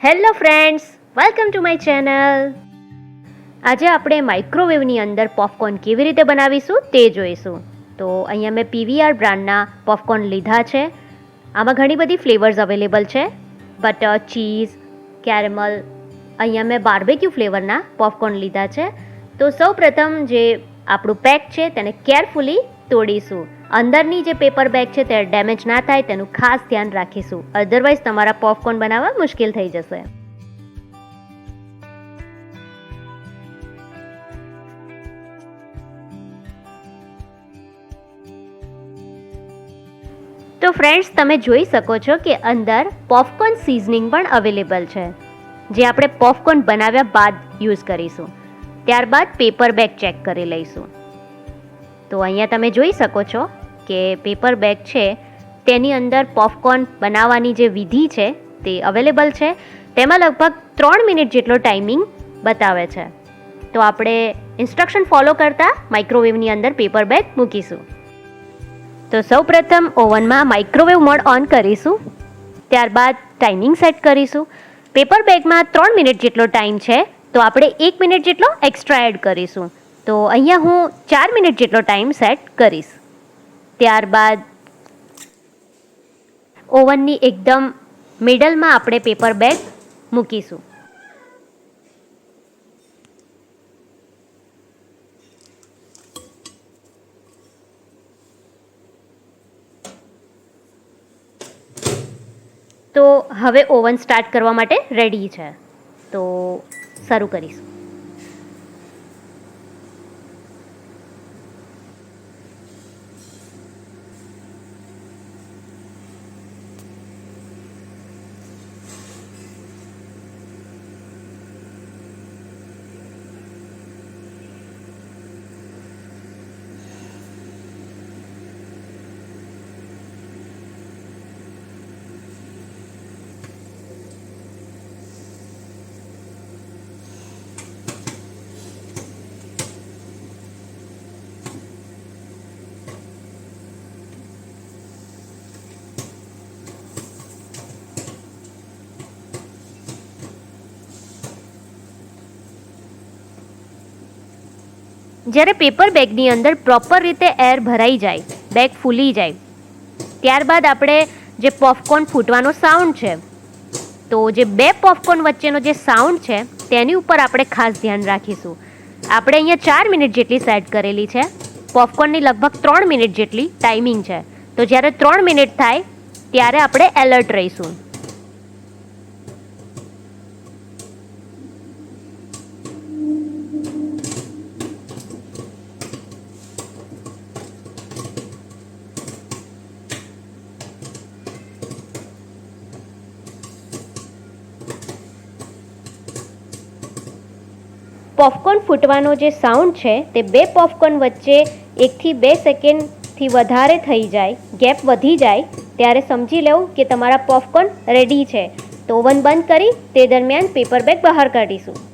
Hello friends, welcome to my channel. આજે આપણે માઇક્રોવેવની અંદર પોપકોર્ન કેવી રીતે બનાવીશું તે જોઈશું. તો અહીંયા મેં PVR બ્રાન્ડના પોપકોર્ન લીધા છે. આમાં ઘણી બધી ફ્લેવર્સ અવેલેબલ છે, બટર, ચીઝ, કેરેમલ. અહીંયા મેં બાર્બેક્યુ ફ્લેવરના પોપકોર્ન લીધા છે. તો સૌપ્રથમ જે આપણું પેક છે તેને કેરફુલી તોડીશું. અંદરની જે પેપર બેગ છે તે ડેમેજ ના થાય તેનું ખાસ ધ્યાન રાખીશું, અધરવાઇઝ તમારા પોપકોર્ન બનાવવા મુશ્કેલ થઈ જશે. તો ફ્રેન્ડ્સ, તમે જોઈ શકો છો કે અંદર પોપકોર્ન સિઝનિંગ પણ અવેલેબલ છે, જે આપણે પોપકોર્ન બનાવ્યા બાદ યુઝ કરીશું. ત્યારબાદ પેપર બેગ ચેક કરી લઈશું. તો અહીંયા તમે જોઈ શકો છો કે પેપર બેગ છે તેની અંદર પોપકોર્ન બનાવવાની જે વિધિ છે તે અવેલેબલ છે. તેમાં લગભગ 3 મિનિટ જેટલો ટાઈમિંગ બતાવે છે. તો આપણે ઇન્સ્ટ્રક્શન ફોલો કરતા માઇક્રોવેવની અંદર પેપર બેગ મૂકીશું. તો સૌપ્રથમ ઓવનમાં માઇક્રોવેવ મોડ ઓન કરીશું. ત્યારબાદ ટાઈમિંગ સેટ કરીશું. પેપર બેગમાં 3 મિનિટ જેટલો ટાઈમ છે, તો આપણે 1 મિનિટ જેટલો એક્સ્ટ્રા એડ કરીશું. તો અહીંયા હું 4 મિનિટ જેટલો ટાઈમ સેટ કરીશ. ત્યારબાદ ઓવનની એકદમ મિડલમાં આપણે પેપર બેગ મૂકીશું. તો હવે ઓવન સ્ટાર્ટ કરવા માટે રેડી છે, તો શરૂ કરીશું. જ્યારે પેપર બેગની અંદર પ્રોપર રીતે એર ભરાઈ જાય, બેગ ફૂલી જાય, ત્યારબાદ આપણે જે પોપકોર્ન ફૂટવાનો સાઉન્ડ છે, તો જે બે પોપકોર્ન વચ્ચેનો જે સાઉન્ડ છે તેની ઉપર આપણે ખાસ ધ્યાન રાખીશું. આપણે અહીંયા 4 મિનિટ જેટલી સેટ કરેલી છે. પોપકોર્નની લગભગ 3 મિનિટ જેટલી ટાઈમિંગ છે. તો જ્યારે 3 મિનિટ થાય ત્યારે આપણે એલર્ટ રહીશું. પોપકોર્ન ફૂટવાનો જે સાઉન્ડ છે તે બે પોપકોર્ન વચ્ચે 1 થી 2 સેકન્ડથી વધારે થઈ જાય, ગેપ વધી જાય, ત્યારે સમજી લેવું કે તમારા પોપકોર્ન રેડી છે. તો ઓવન બંધ કરી તે દરમિયાન પેપર બેગ બહાર કાઢીશું.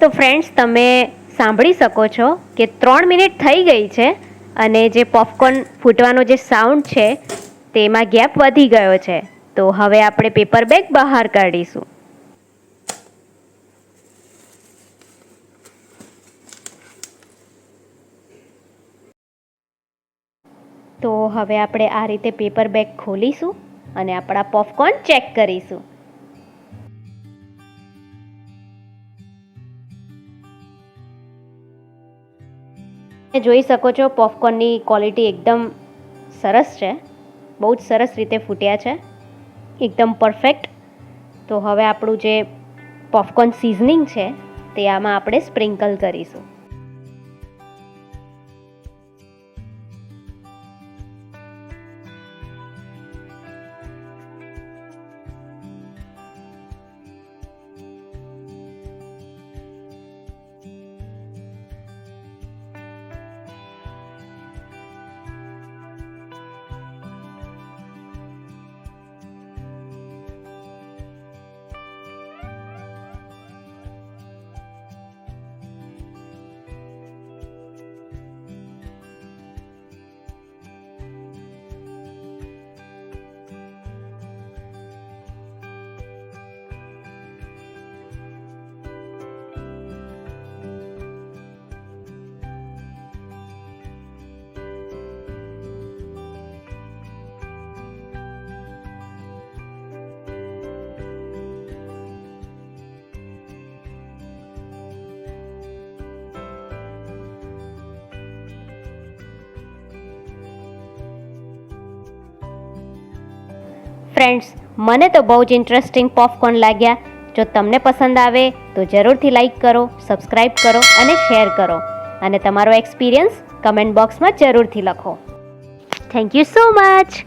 તો ફ્રેન્ડ્સ, તમે સાંભળી શકો છો કે 3 મિનિટ થઈ ગઈ છે અને જે પોપકોર્ન ફૂટવાનો જે સાઉન્ડ છે તેમાં ગેપ વધી ગયો છે. તો હવે આપણે પેપર બેગ બહાર કાઢીશું. તો હવે આપણે આ રીતે પેપર બેગ ખોલીશું અને આપણા પોપકોર્ન ચેક કરીશું. જોઈ શકો છો પોપકોર્નની ક્વોલિટી એકદમ સરસ છે, બહુ જ સરસ રીતે ફૂટ્યા છે, એકદમ પરફેક્ટ. તો હવે આપણું જે પોપકોર્ન સિઝનિંગ છે તે આમાં આપણે સ્પ્રિંકલ કરીશું. ફ્રેન્ડ્સ, મને તો બહુ જ ઇન્ટરેસ્ટિંગ પોપકોર્ન લાગ્યા. જો તમને પસંદ આવે તો જરૂરથી લાઈક કરો, સબસ્ક્રાઈબ કરો અને શેર કરો, અને તમારો એક્સપિરિયન્સ કમેન્ટ બોક્સમાં જરૂરથી લખો. Thank you so much.